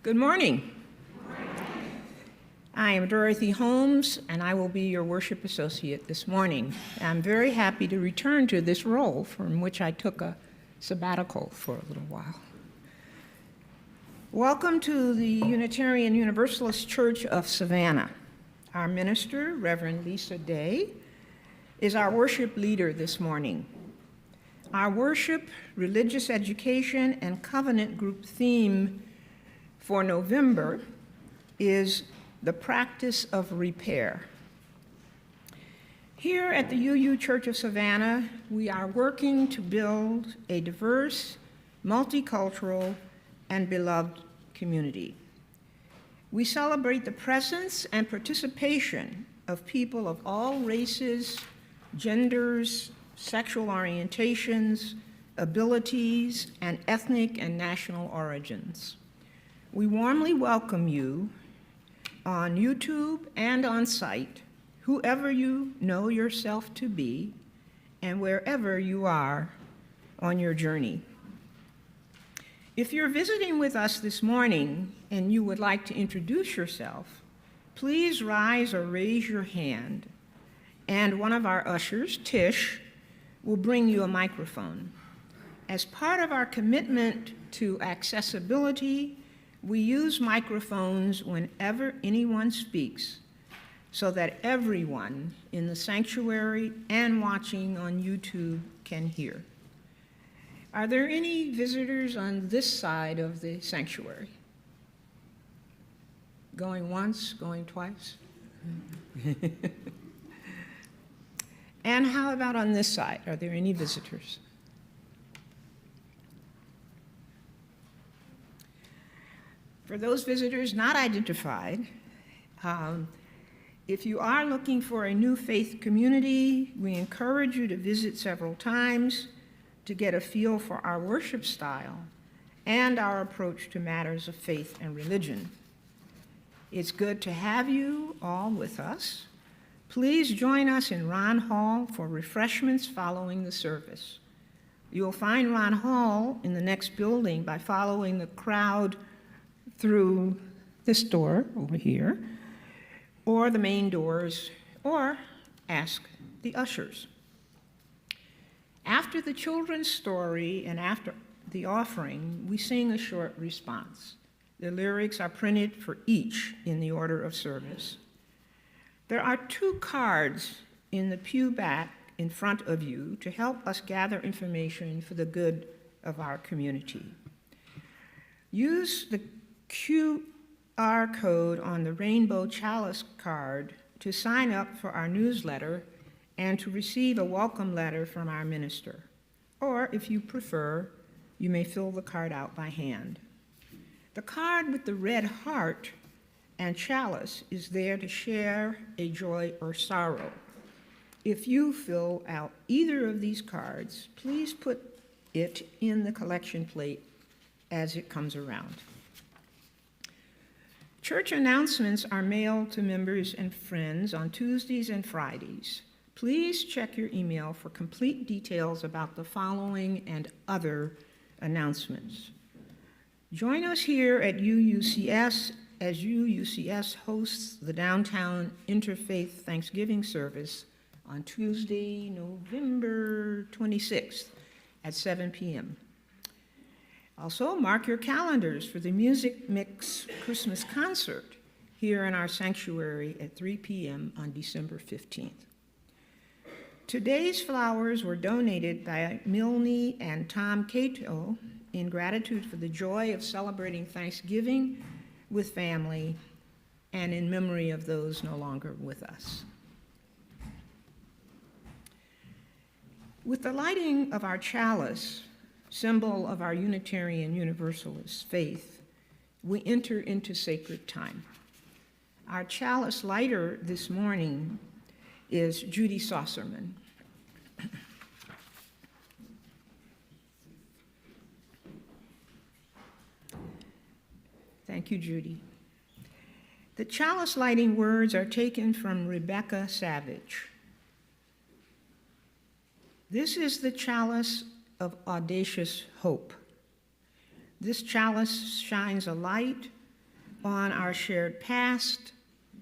Good morning. I am Dorothy Holmes, and I will be your worship associate this morning. I'm very happy to return to this role from which I took a sabbatical for a little while. Welcome to the Unitarian Universalist Church of Savannah. Our minister, Reverend Lisa Day, is our worship leader this morning. Our worship, religious education, and covenant group theme for November is the practice of repair. Here at the UU Church of Savannah, we are working to build a diverse, multicultural, and beloved community. We celebrate the presence and participation of people of all races, genders, sexual orientations, abilities, and ethnic and national origins. We warmly welcome you on YouTube and on site, whoever you know yourself to be, and wherever you are on your journey. If you're visiting with us this morning and you would like to introduce yourself, please rise or raise your hand, and one of our ushers, Tish, will bring you a microphone. As part of our commitment to accessibility, we use microphones whenever anyone speaks so that everyone in the sanctuary and watching on YouTube can hear. Are there any visitors on this side of the sanctuary? Going once, going twice? And how about on this side? Are there any visitors? For those visitors not identified, if you are looking for a new faith community, we encourage you to visit several times to get a feel for our worship style and our approach to matters of faith and religion. It's good to have you all with us. Please join us in Ron Hall for refreshments following the service. You'll find Ron Hall in the next building by following the crowd through this door over here, or the main doors, or ask the ushers. After the children's story and after the offering, we sing a short response. The lyrics are printed for each in the order of service. There are 2 cards in the pew back in front of you to help us gather information for the good of our community. Use the QR code on the Rainbow Chalice card to sign up for our newsletter and to receive a welcome letter from our minister. Or, if you prefer, you may fill the card out by hand. The card with the red heart and chalice is there to share a joy or sorrow. If you fill out either of these cards, please put it in the collection plate as it comes around. Church announcements are mailed to members and friends on Tuesdays and Fridays. Please check your email for complete details about the following and other announcements. Join us here at UUCS as UUCS hosts the Downtown Interfaith Thanksgiving service on Tuesday, November 26th at 7 p.m. Also, mark your calendars for the Music Mix Christmas concert here in our sanctuary at 3 p.m. on December 15th. Today's flowers were donated by Milne and Tom Cato in gratitude for the joy of celebrating Thanksgiving with family and in memory of those no longer with us. With the lighting of our chalice, symbol of our Unitarian Universalist faith, we enter into sacred time. Our chalice lighter this morning is Judy Saucerman. Thank you, Judy. The chalice lighting words are taken from Rebecca Savage. This is the chalice of audacious hope. This chalice shines a light on our shared past,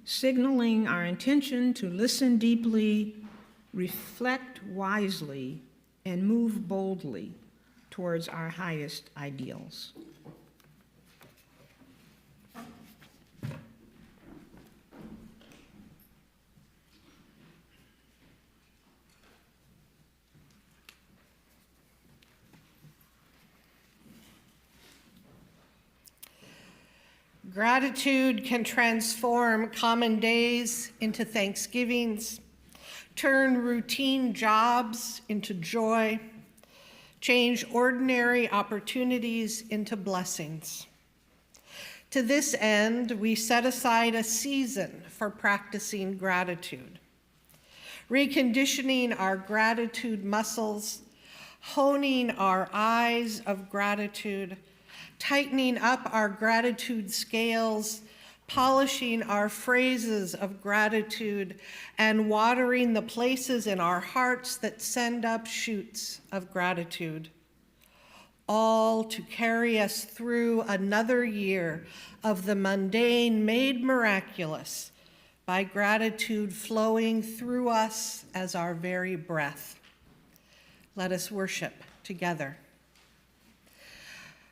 signaling our intention to listen deeply, reflect wisely, and move boldly towards our highest ideals. Gratitude can transform common days into Thanksgivings, turn routine jobs into joy, change ordinary opportunities into blessings. To this end, we set aside a season for practicing gratitude, reconditioning our gratitude muscles, honing our eyes of gratitude, tightening up our gratitude scales, polishing our phrases of gratitude, and watering the places in our hearts that send up shoots of gratitude, all to carry us through another year of the mundane made miraculous by gratitude flowing through us as our very breath. Let us worship together.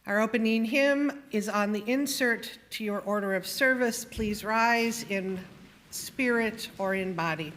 Our opening hymn is on the insert to your order of service. Please rise in spirit or in body.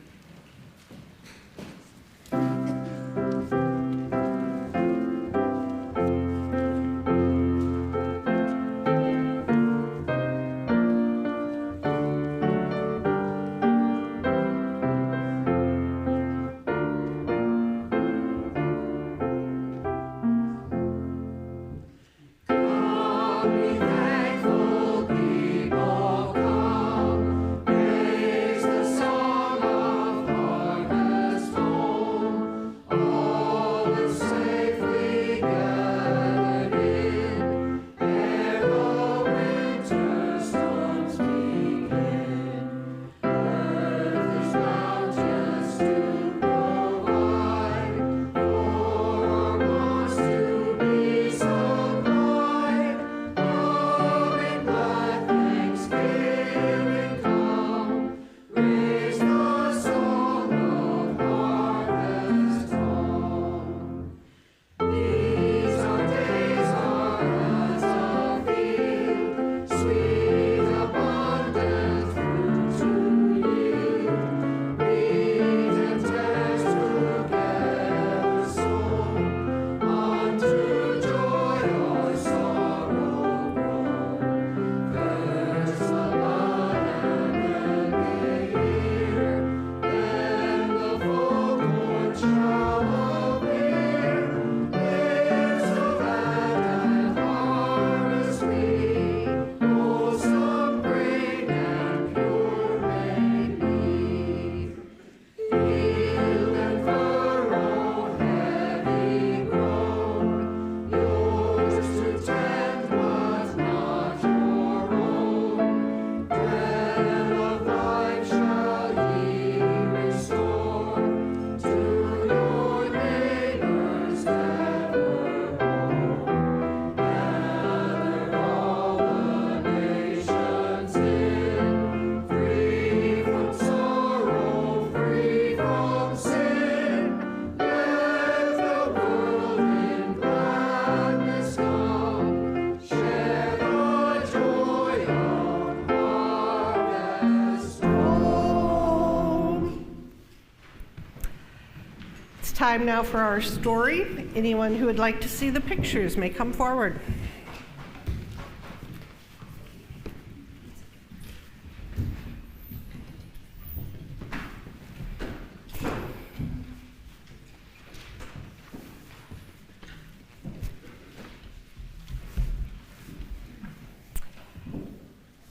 Time now for our story. Anyone who would like to see the pictures may come forward.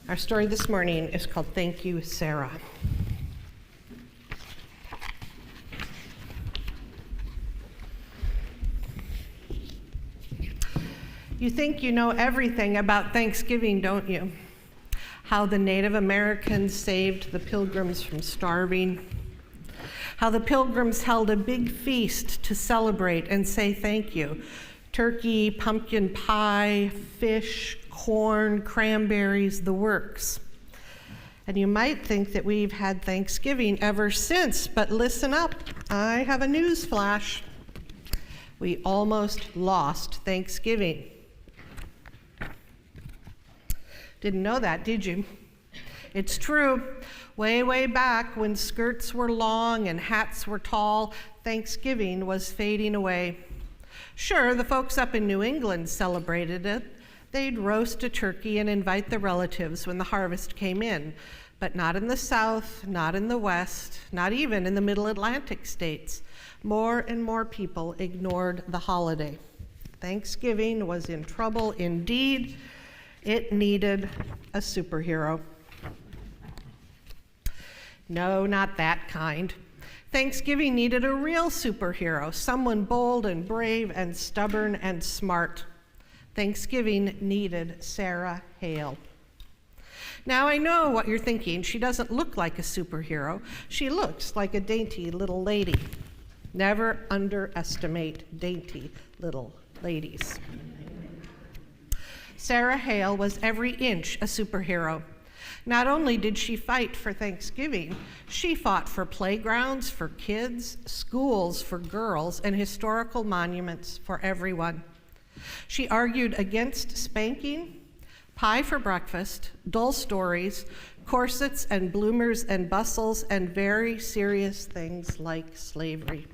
Our story this morning is called Thank You, Sarah. You think you know everything about Thanksgiving, don't you? How the Native Americans saved the Pilgrims from starving. How the Pilgrims held a big feast to celebrate and say thank you. Turkey, pumpkin pie, fish, corn, cranberries, the works. And you might think that we've had Thanksgiving ever since, but listen up, I have a news flash. We almost lost Thanksgiving. Didn't know that, did you? It's true. Way, way back when skirts were long and hats were tall, Thanksgiving was fading away. Sure, the folks up in New England celebrated it. They'd roast a turkey and invite the relatives when the harvest came in, but not in the South, not in the West, not even in the Middle Atlantic states. More and more people ignored the holiday. Thanksgiving was in trouble indeed. It needed a superhero. No, not that kind. Thanksgiving needed a real superhero, someone bold and brave and stubborn and smart. Thanksgiving needed Sarah Hale. Now I know what you're thinking. She doesn't look like a superhero. She looks like a dainty little lady. Never underestimate dainty little ladies. Sarah Hale was every inch a superhero. Not only did she fight for Thanksgiving, she fought for playgrounds for kids, schools for girls, and historical monuments for everyone. She argued against spanking, pie for breakfast, dull stories, corsets and bloomers and bustles, and very serious things like slavery.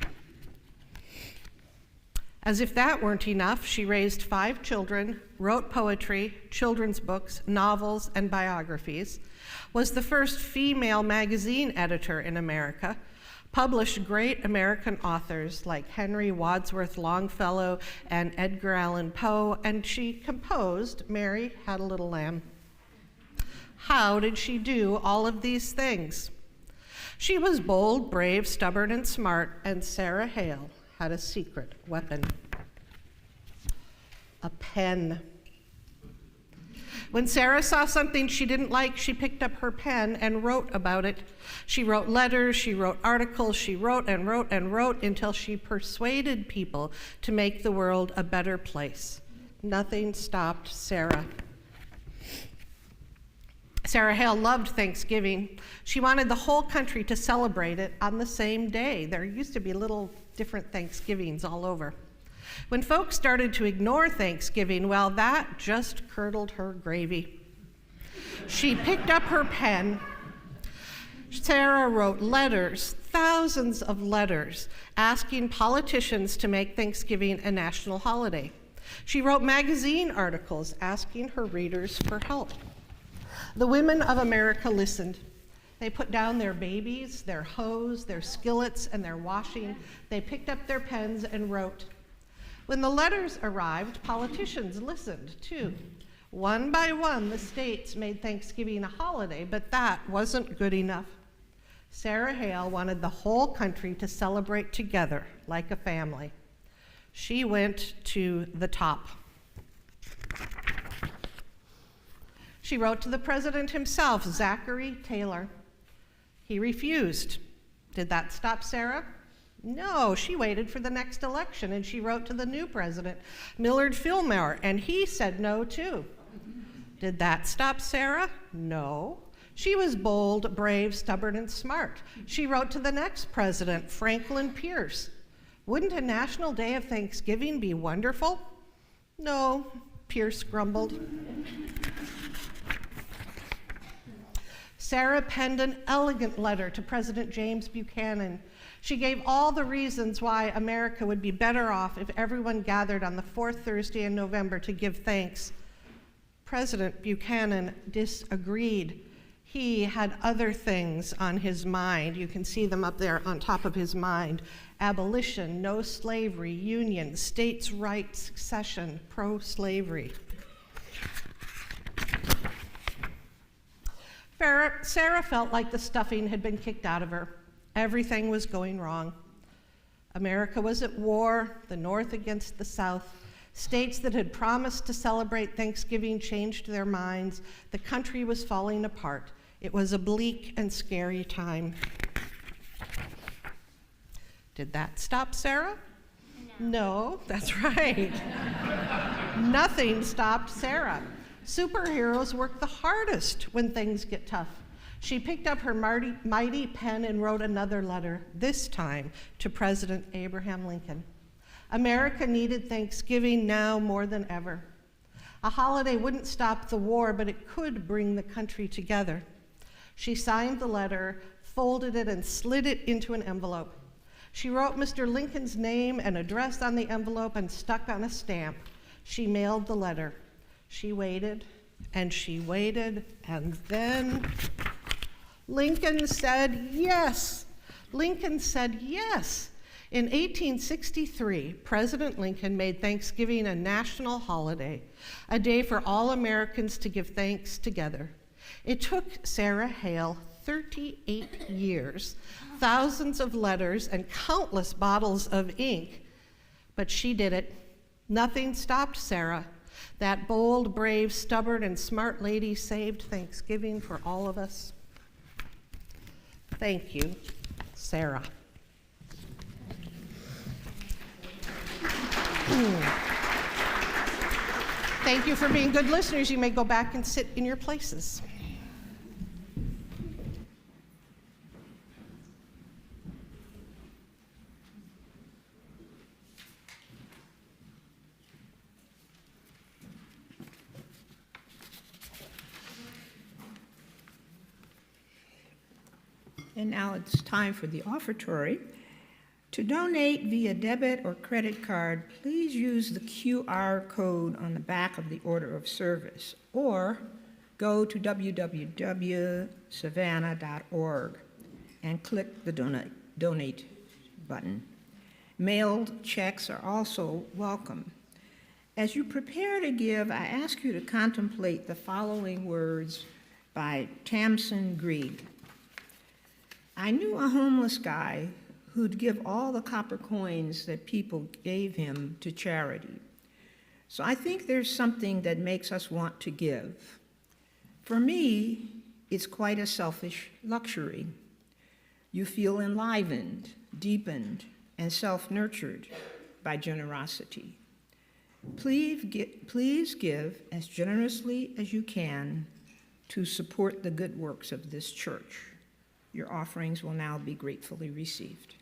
As if that weren't enough, she raised 5 children, wrote poetry, children's books, novels, and biographies, was the first female magazine editor in America, published great American authors like Henry Wadsworth Longfellow and Edgar Allan Poe, and she composed Mary Had a Little Lamb. How did she do all of these things? She was bold, brave, stubborn, and smart, and Sarah Hale had a secret weapon: a pen. When Sarah saw something she didn't like, she picked up her pen and wrote about it. She wrote letters, she wrote articles, she wrote and wrote and wrote until she persuaded people to make the world a better place. Nothing stopped Sarah. Sarah Hale loved Thanksgiving. She wanted the whole country to celebrate it on the same day. There used to be little different Thanksgivings all over. When folks started to ignore Thanksgiving, well, that just curdled her gravy. She picked up her pen. Sarah wrote letters, thousands of letters, asking politicians to make Thanksgiving a national holiday. She wrote magazine articles asking her readers for help. The women of America listened. They put down their babies, their hoes, their skillets, and their washing. They picked up their pens and wrote. When the letters arrived, politicians listened too. One by one, the states made Thanksgiving a holiday, but that wasn't good enough. Sarah Hale wanted the whole country to celebrate together like a family. She went to the top. She wrote to the president himself, Zachary Taylor. He refused. Did that stop Sarah? No, she waited for the next election and she wrote to the new president, Millard Fillmore, and he said no too. Did that stop Sarah? No. She was bold, brave, stubborn, and smart. She wrote to the next president, Franklin Pierce. Wouldn't a national day of Thanksgiving be wonderful? No, Pierce grumbled. Sarah penned an elegant letter to President James Buchanan. She gave all the reasons why America would be better off if everyone gathered on the 4th Thursday in November to give thanks. President Buchanan disagreed. He had other things on his mind. You can see them up there on top of his mind. Abolition, no slavery, union, states' rights, succession, pro-slavery. Sarah felt like the stuffing had been kicked out of her. Everything was going wrong. America was at war, the North against the South. States that had promised to celebrate Thanksgiving changed their minds. The country was falling apart. It was a bleak and scary time. Did that stop Sarah? No, that's right. Nothing stopped Sarah. Superheroes work the hardest when things get tough. She picked up her mighty pen and wrote another letter, this time to President Abraham Lincoln. America needed Thanksgiving now more than ever. A holiday wouldn't stop the war, but it could bring the country together. She signed the letter, folded it, and slid it into an envelope. She wrote Mr. Lincoln's name and address on the envelope and stuck on a stamp. She mailed the letter. She waited, and then Lincoln said yes. Lincoln said yes. In 1863, President Lincoln made Thanksgiving a national holiday, a day for all Americans to give thanks together. It took Sarah Hale 38 years, thousands of letters, and countless bottles of ink, but she did it. Nothing stopped Sarah. That bold, brave, stubborn, and smart lady saved Thanksgiving for all of us. Thank you, Sarah. Thank you for being good listeners. You may go back and sit in your places. And now it's time for the offertory. To donate via debit or credit card, please use the QR code on the back of the order of service, or go to www.savannah.org and click the donate button. Mailed checks are also welcome. As you prepare to give, I ask you to contemplate the following words by Tamsin Greig. I knew a homeless guy who'd give all the copper coins that people gave him to charity. So I think there's something that makes us want to give. For me, it's quite a selfish luxury. You feel enlivened, deepened, and self-nurtured by generosity. Please give as generously as you can to support the good works of this church. Your offerings will now be gratefully received.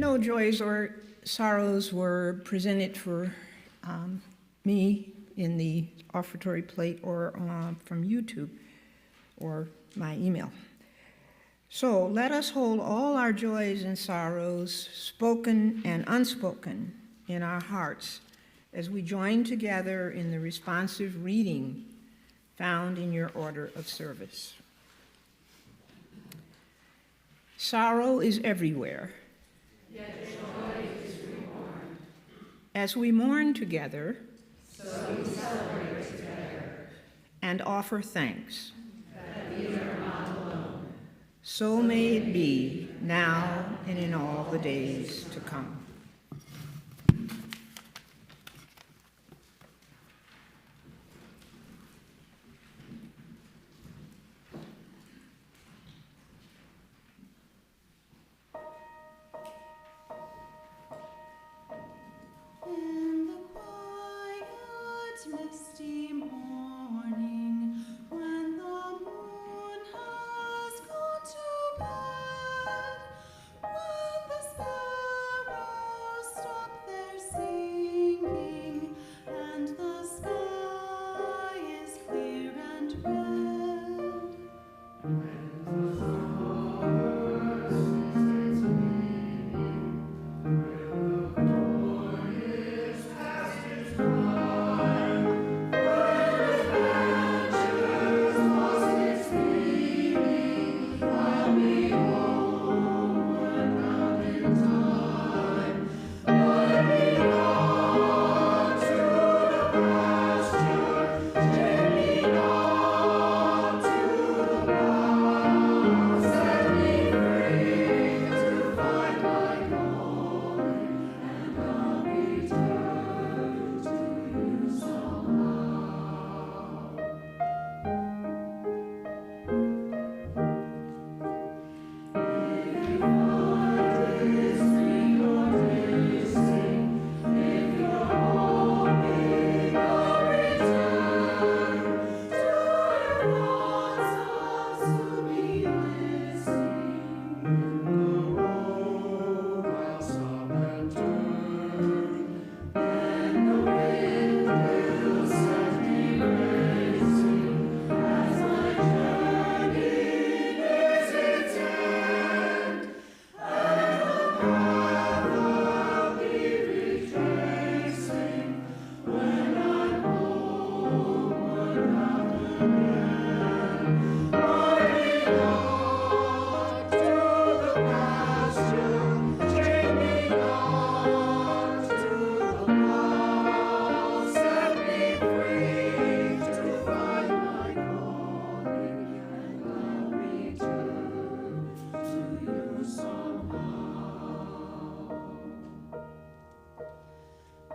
no joys or sorrows were presented for me in the offertory plate or from YouTube or my email. So let us hold all our joys and sorrows, spoken and unspoken, in our hearts as we join together in the responsive reading found in your order of service. Sorrow is everywhere. Yet joy is reborn. As we mourn together, So we celebrate together. And offer thanks. That we are not alone. So may it be, now and in all the days to come. In the quiet, misty morning, when the moon has gone to bed, when the sparrows stop their singing, and the sky is clear and red.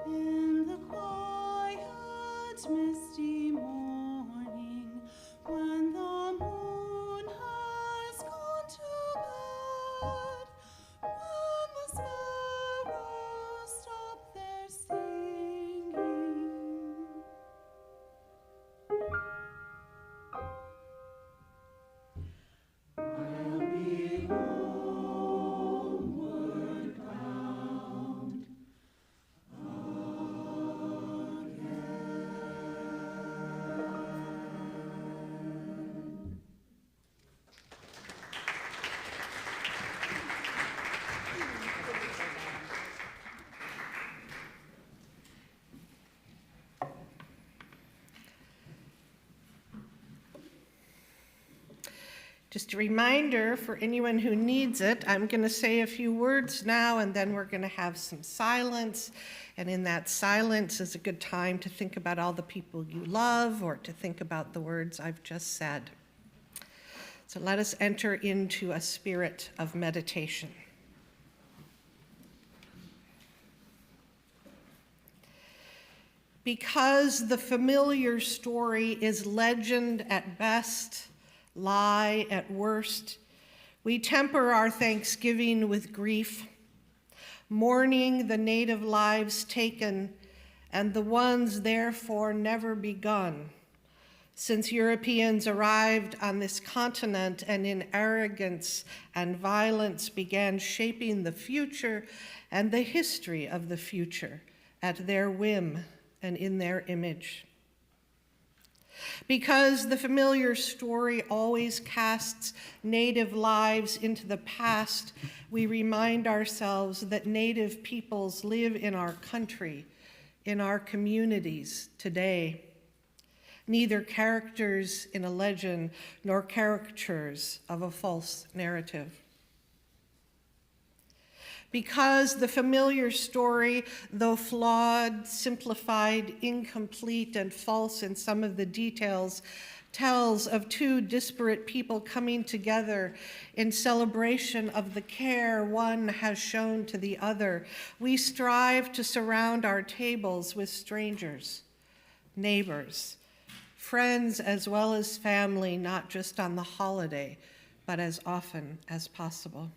In the quiet, misty morning, when the moon has gone to bed, when the sparrows stop their singing. I'll be homeward bound. Just a reminder for anyone who needs it, I'm going to say a few words now, and then we're going to have some silence. And in that silence is a good time to think about all the people you love or to think about the words I've just said. So let us enter into a spirit of meditation. Because the familiar story is legend at best, lie at worst, we temper our thanksgiving with grief, mourning the native lives taken and the ones therefore never begun, since Europeans arrived on this continent and in arrogance and violence began shaping the future and the history of the future at their whim and in their image. Because the familiar story always casts Native lives into the past, we remind ourselves that Native peoples live in our country, in our communities today. Neither characters in a legend nor caricatures of a false narrative. Because the familiar story, though flawed, simplified, incomplete, and false in some of the details, tells of two disparate people coming together in celebration of the care one has shown to the other, we strive to surround our tables with strangers, neighbors, friends as well as family, not just on the holiday, but as often as possible.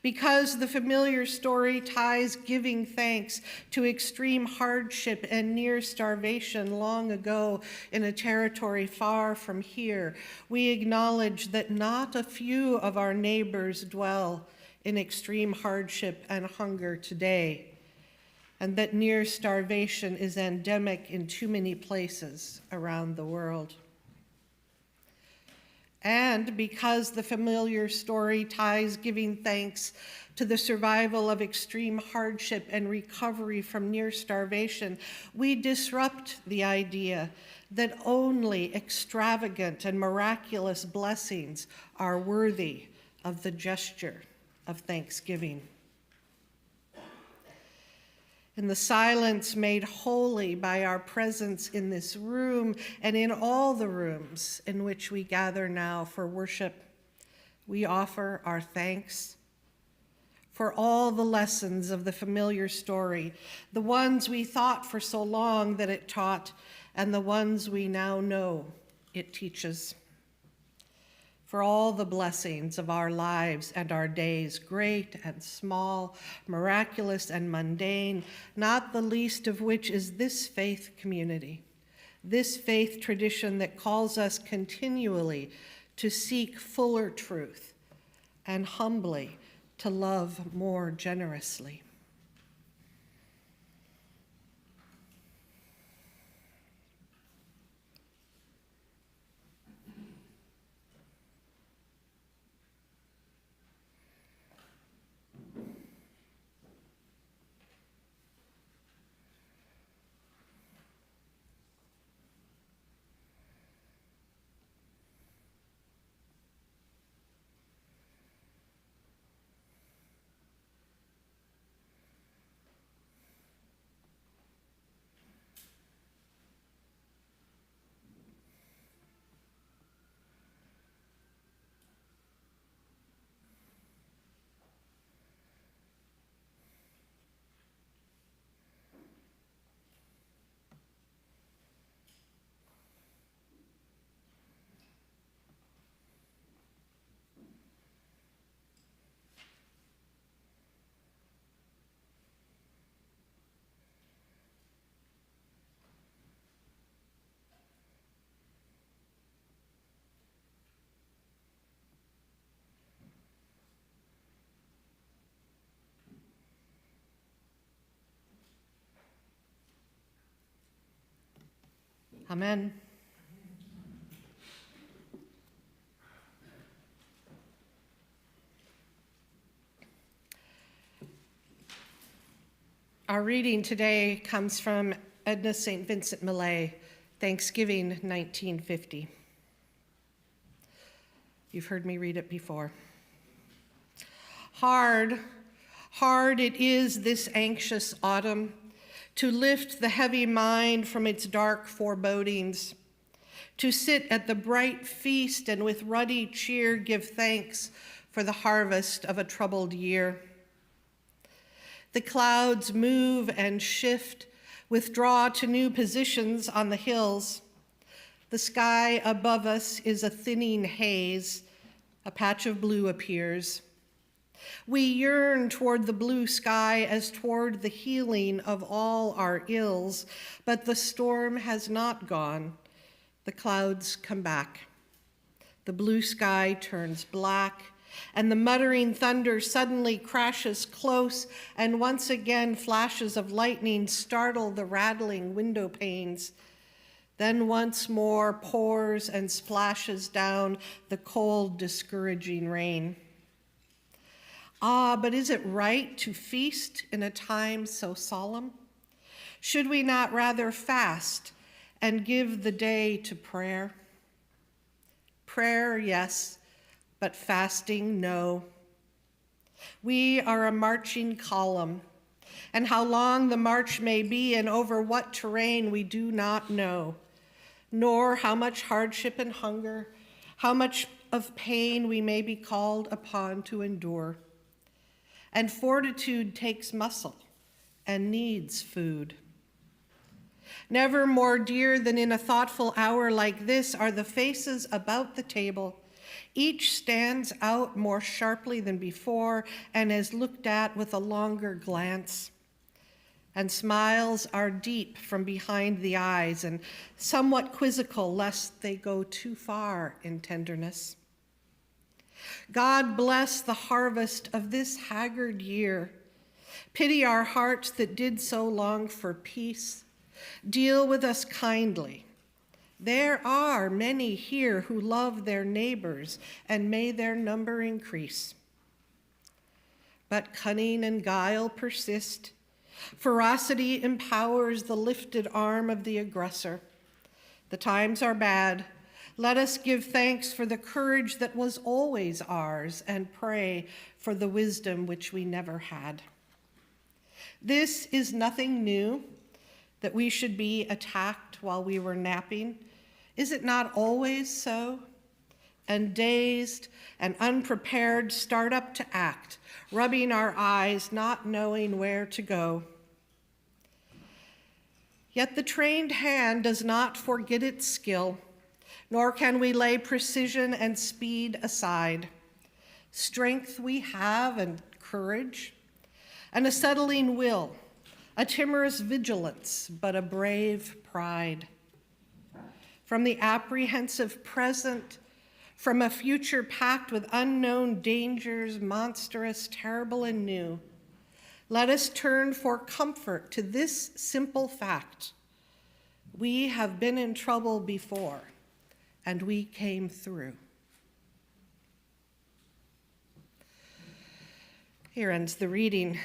Because the familiar story ties giving thanks to extreme hardship and near starvation long ago in a territory far from here, we acknowledge that not a few of our neighbors dwell in extreme hardship and hunger today, and that near starvation is endemic in too many places around the world. And because the familiar story ties giving thanks to the survival of extreme hardship and recovery from near starvation, we disrupt the idea that only extravagant and miraculous blessings are worthy of the gesture of thanksgiving. In the silence made holy by our presence in this room and in all the rooms in which we gather now for worship, we offer our thanks for all the lessons of the familiar story, the ones we thought for so long that it taught, and the ones we now know it teaches. For all the blessings of our lives and our days, great and small, miraculous and mundane, not the least of which is this faith community, this faith tradition that calls us continually to seek fuller truth and humbly to love more generously. Amen. Our reading today comes from Edna St. Vincent Millay, Thanksgiving, 1950. You've heard me read it before. Hard it is this anxious autumn to lift the heavy mind from its dark forebodings, to sit at the bright feast and with ruddy cheer give thanks for the harvest of a troubled year. The clouds move and shift, withdraw to new positions on the hills. The sky above us is a thinning haze, a patch of blue appears. We yearn toward the blue sky as toward the healing of all our ills, but the storm has not gone. The clouds come back. The blue sky turns black, and the muttering thunder suddenly crashes close, and once again flashes of lightning startle the rattling window panes. Then once more pours and splashes down the cold, discouraging rain. Ah, but is it right to feast in a time so solemn? Should we not rather fast and give the day to prayer? Prayer, yes, but fasting, no. We are a marching column, and how long the march may be and over what terrain we do not know, nor how much hardship and hunger, how much of pain we may be called upon to endure. And fortitude takes muscle and needs food. Never more dear than in a thoughtful hour like this are the faces about the table. Each stands out more sharply than before and is looked at with a longer glance. And smiles are deep from behind the eyes and somewhat quizzical lest they go too far in tenderness. God bless the harvest of this haggard year. Pity our hearts that did so long for peace. Deal with us kindly. There are many here who love their neighbors, and may their number increase. But cunning and guile persist. Ferocity empowers the lifted arm of the aggressor. The times are bad. Let us give thanks for the courage that was always ours and pray for the wisdom which we never had. This is nothing new, that we should be attacked while we were napping. Is it not always so? And dazed and unprepared start up to act, rubbing our eyes, not knowing where to go. Yet the trained hand does not forget its skill, nor can we lay precision and speed aside. Strength we have and courage, and a settling will, a timorous vigilance, but a brave pride. From the apprehensive present, from a future packed with unknown dangers, monstrous, terrible, and new, let us turn for comfort to this simple fact. We have been in trouble before, and we came through. Here ends the reading.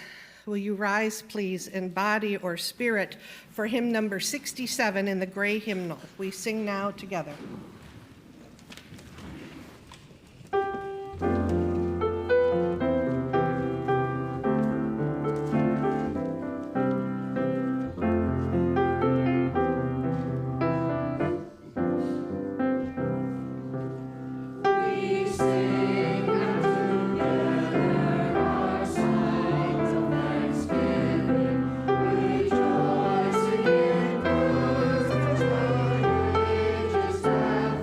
Will you rise, please, in body or spirit for hymn number 67 in the gray hymnal? We sing now together. Rejoicing in those which thine ages have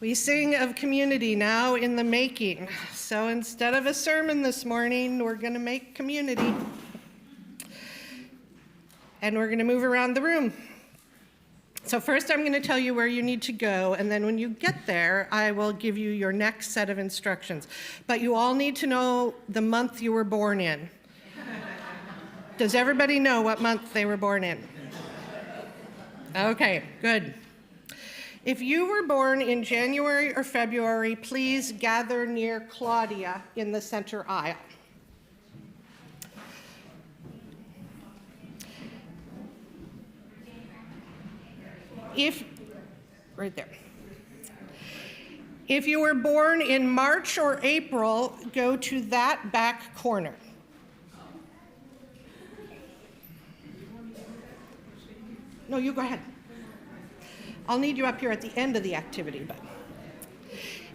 We sing of community now in the making. So instead of a sermon this morning, we're going to make community. And we're going to move around the room. So first I'm going to tell you where you need to go, and then when you get there, I will give you your next set of instructions. But you all need to know the month you were born in. Does everybody know what month they were born in? Okay, good. If you were born in January or February, please gather near Claudia in the center aisle. Right there. If you were born in March or April, go to that back corner. No, you go ahead. I'll need you up here at the end of the activity, but.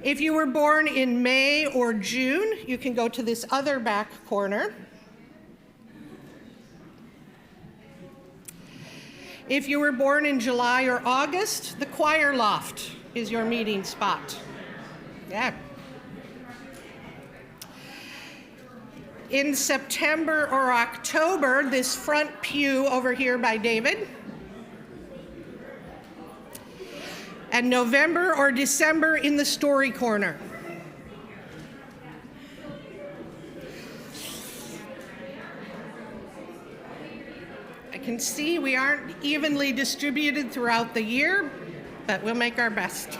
If you were born in May or June, you can go to this other back corner. If you were born in July or August, the choir loft is your meeting spot. Yeah. In September or October, this front pew over here by David. And November or December in the story corner. I can see we aren't evenly distributed throughout the year, but we'll make our best.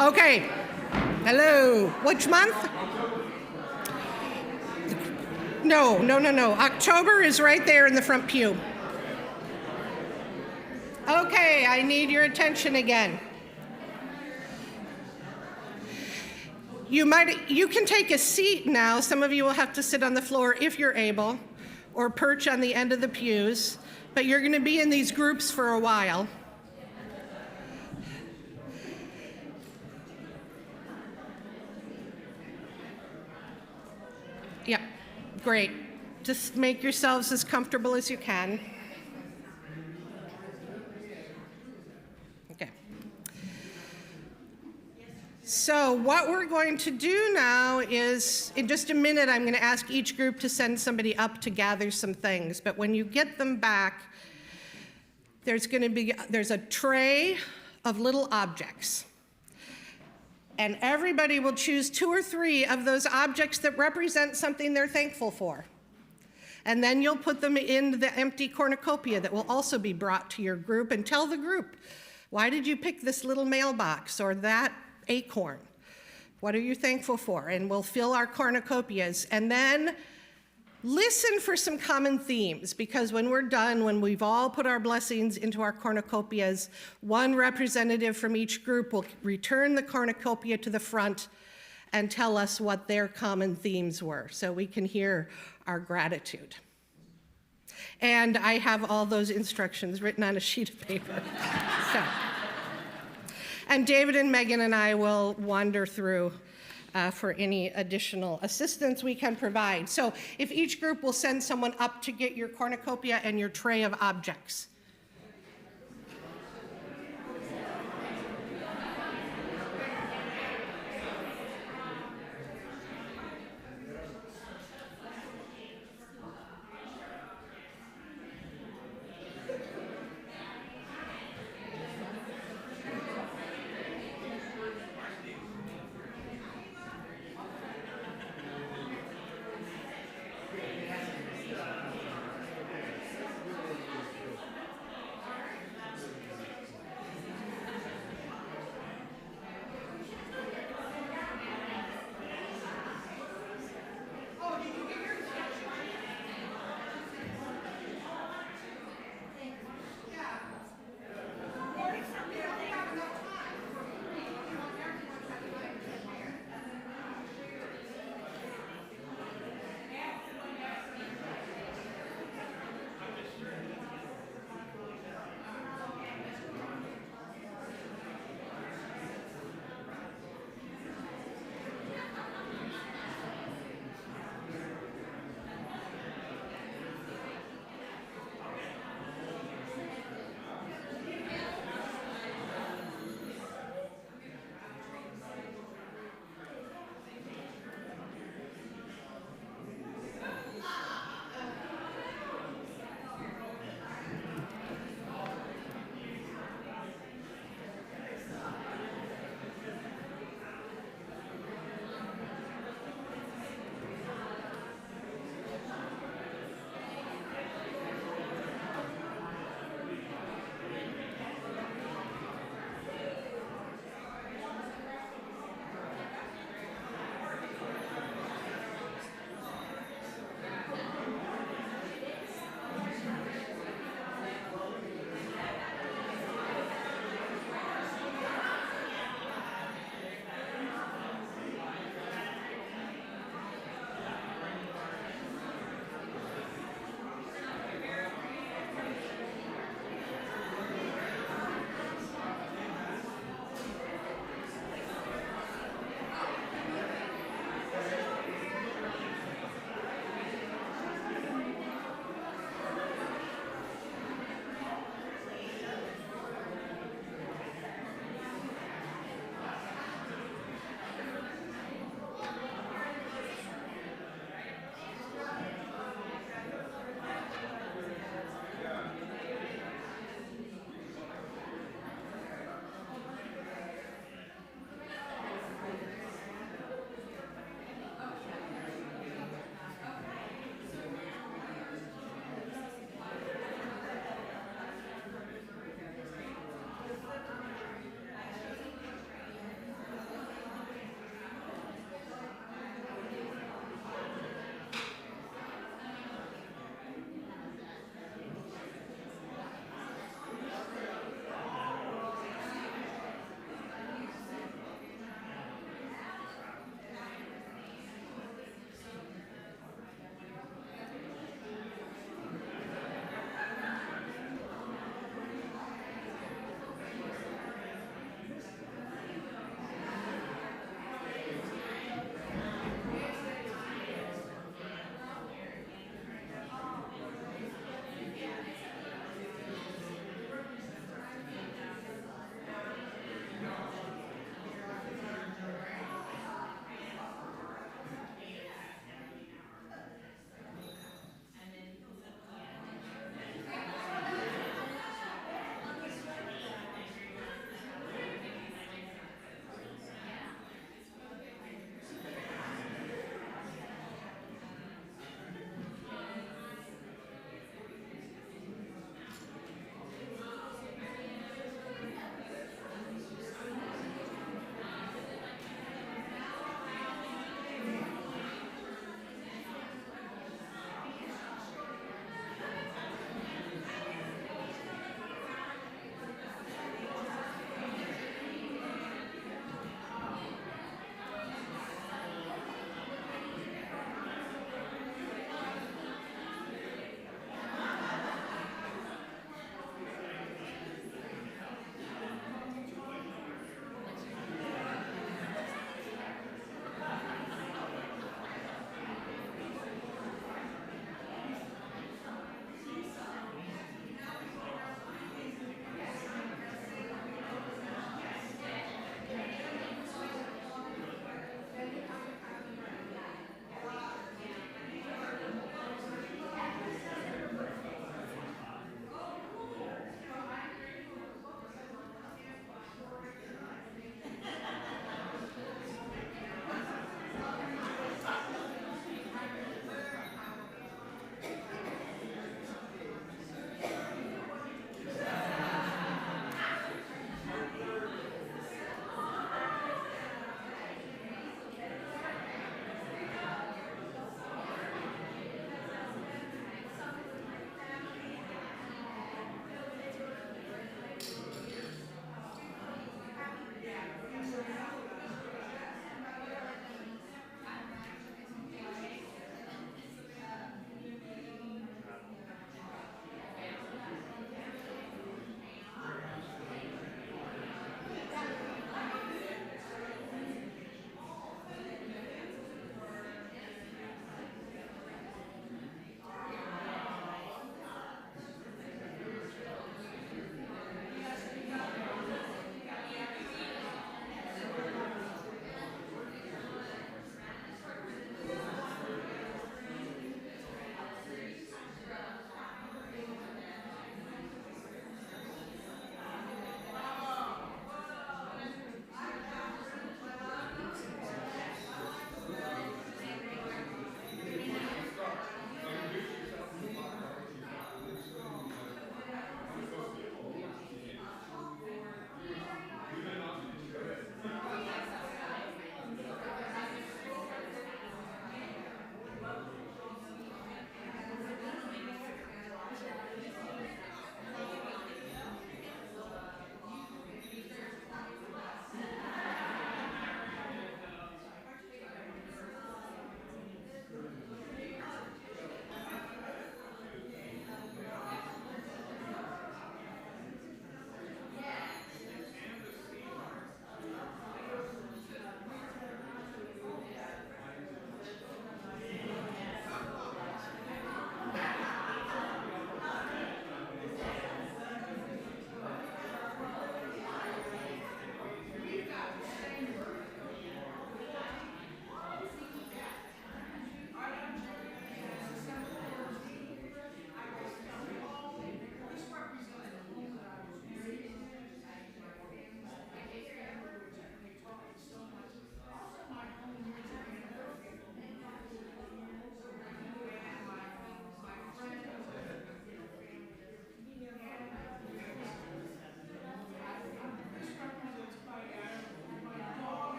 Okay, hello, which month? No. October is right there in the front pew. Okay, I need your attention again. You can take a seat now. Some of you will have to sit on the floor if you're able, or perch on the end of the pews, but you're going to be in these groups for a while. Yeah, great. Just make yourselves as comfortable as you can. Okay. So what we're going to do now is, in just a minute, I'm going to ask each group to send somebody up to gather some things. But when you get them back, there's a tray of little objects. And everybody will choose 2 or 3 of those objects that represent something they're thankful for. And then you'll put them in the empty cornucopia that will also be brought to your group, and tell the group, why did you pick this little mailbox or that acorn? What are you thankful for? And we'll fill our cornucopias. And then listen for some common themes, because when we're done, when we've all put our blessings into our cornucopias, one representative from each group will return the cornucopia to the front and tell us what their common themes were, so we can hear our gratitude. And I have all those instructions written on a sheet of paper. And David and Megan and I will wander through for any additional assistance we can provide. So if each group will send someone up to get your cornucopia and your tray of objects.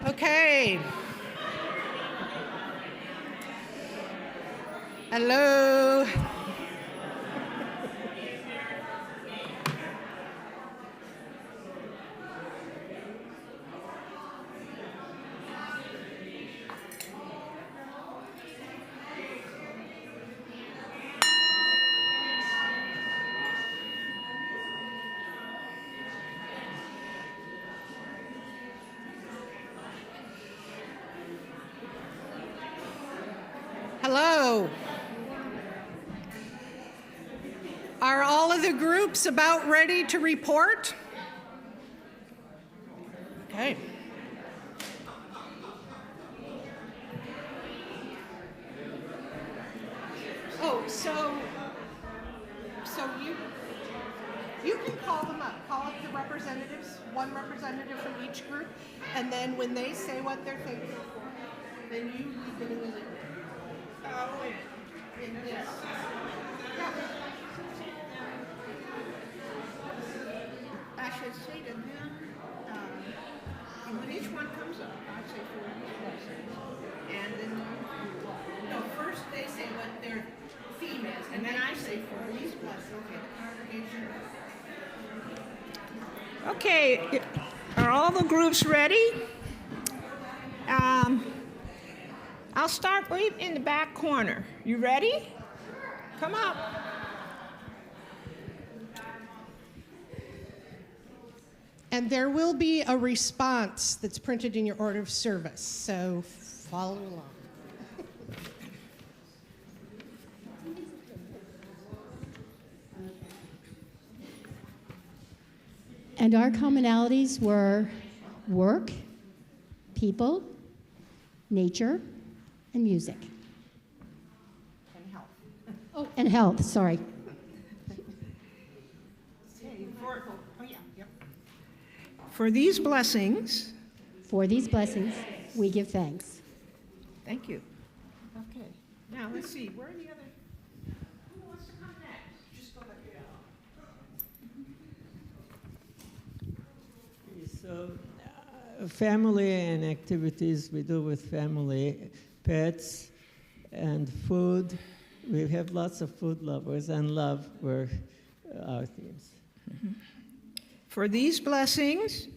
Okay. Hello. Hello. Are all of the groups about ready to report? Okay. Oh, so you can call them up. Call up the representatives, one representative from each group, and then when they say what they're thankful for, then you lead them in the lead. In this. Yeah. I should say to them, when each one comes up, I say for these blessings, and then No, first they say what their theme is, and then I say for these blessings. okay, the congregation. Okay, are all the groups ready? I'll start right in the back corner. You ready? Come up. And there will be a response that's printed in your order of service, so follow along. And our commonalities were work, people, nature, and music. And health. Oh, and health, sorry. For these blessings, For these blessings, we give thanks. thank you. Okay, now let's see, where are the other, who wants to come next? Just go back here. So, family and activities we do with family, pets, and food. We have lots of food lovers, and love were our themes. For these blessings,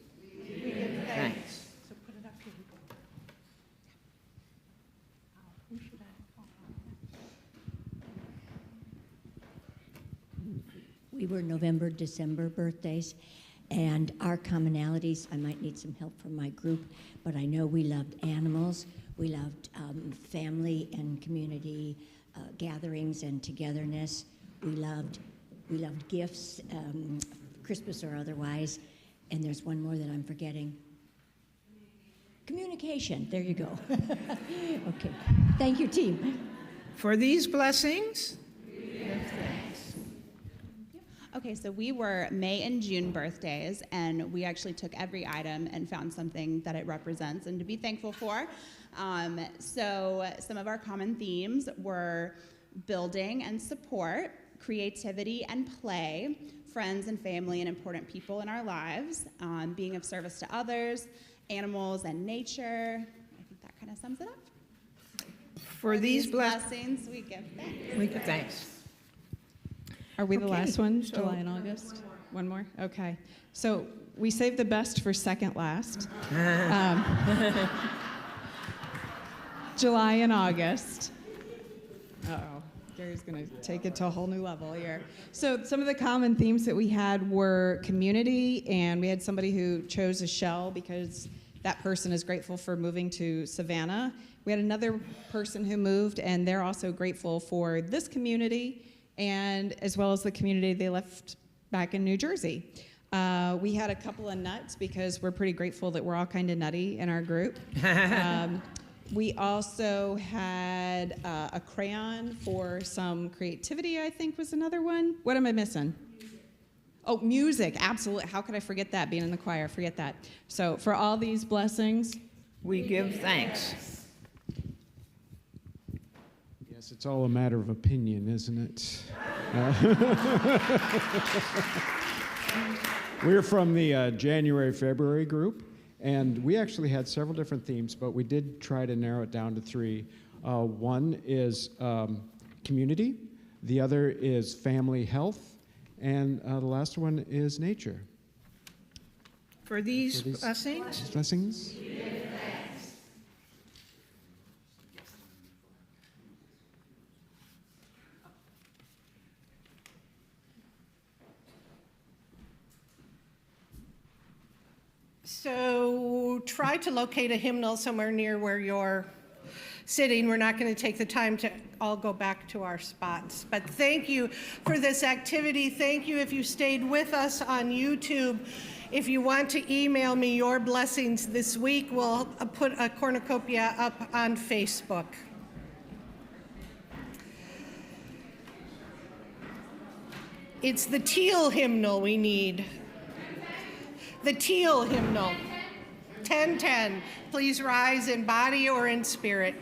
we give thanks. So put it up here. Who should I? We were November, December birthdays, and our commonalities, I might need some help from my group, but I know we loved animals, we loved family and community gatherings and togetherness. We loved gifts, Christmas or otherwise, and there's one more that I'm forgetting. Communication, there you go. Okay, thank you, team. For these blessings, Okay, so we were May and June birthdays, and we actually took every item and found something that it represents and to be thankful for. So some of our common themes were building and support, creativity and play, friends and family and important people in our lives, being of service to others, animals and nature. I think that kind of sums it up. for these blessings, we give thanks. we give thanks. Are we the Okay, last one, so- July and August? One more? Okay. So we saved the best for second last. July and August. Uh-oh. Gary's going to take it to a whole new level here. So some of the common themes that we had were community, and we had somebody who chose a shell because that person is grateful for moving to Savannah. We had another person who moved, and they're also grateful for this community, and as well as the community they left back in New Jersey. We had a couple of nuts because we're pretty grateful that we're all kind of nutty in our group. We also had a crayon for some creativity, I think was another one. What am I missing? Oh, music, absolutely. How could I forget that, being in the choir? Forget that. So for all these blessings, We give thanks. Yes, it's all a matter of opinion, isn't it? We're from the January-February group, And we actually had several different themes, but we did try to narrow it down to three. One is community, the other is family health, and the last one is nature. For these blessings, Blessings. So try to locate a hymnal somewhere near where you're sitting. We're not going to take the time to all go back to our spots. But thank you for this activity. Thank you if you stayed with us on YouTube. If you want to email me your blessings this week, we'll put a cornucopia up on Facebook. It's the teal hymnal we need. The teal hymnal. 10:10. Please rise in body or in spirit.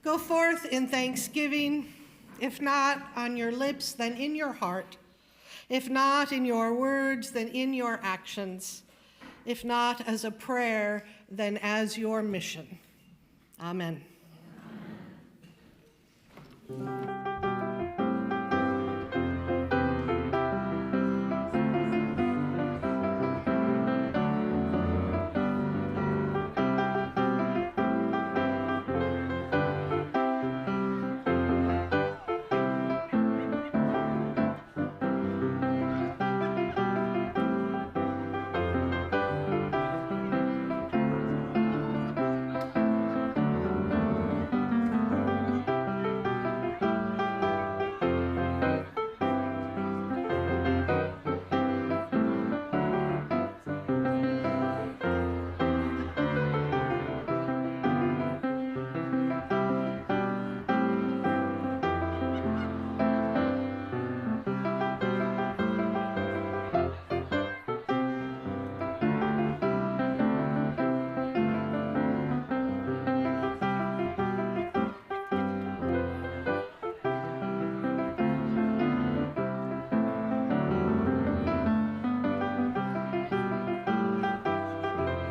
Go forth in thanksgiving, if not on your lips, then in your heart. If not in your words, then in your actions. If not as a prayer, then as your mission. Amen. Amen.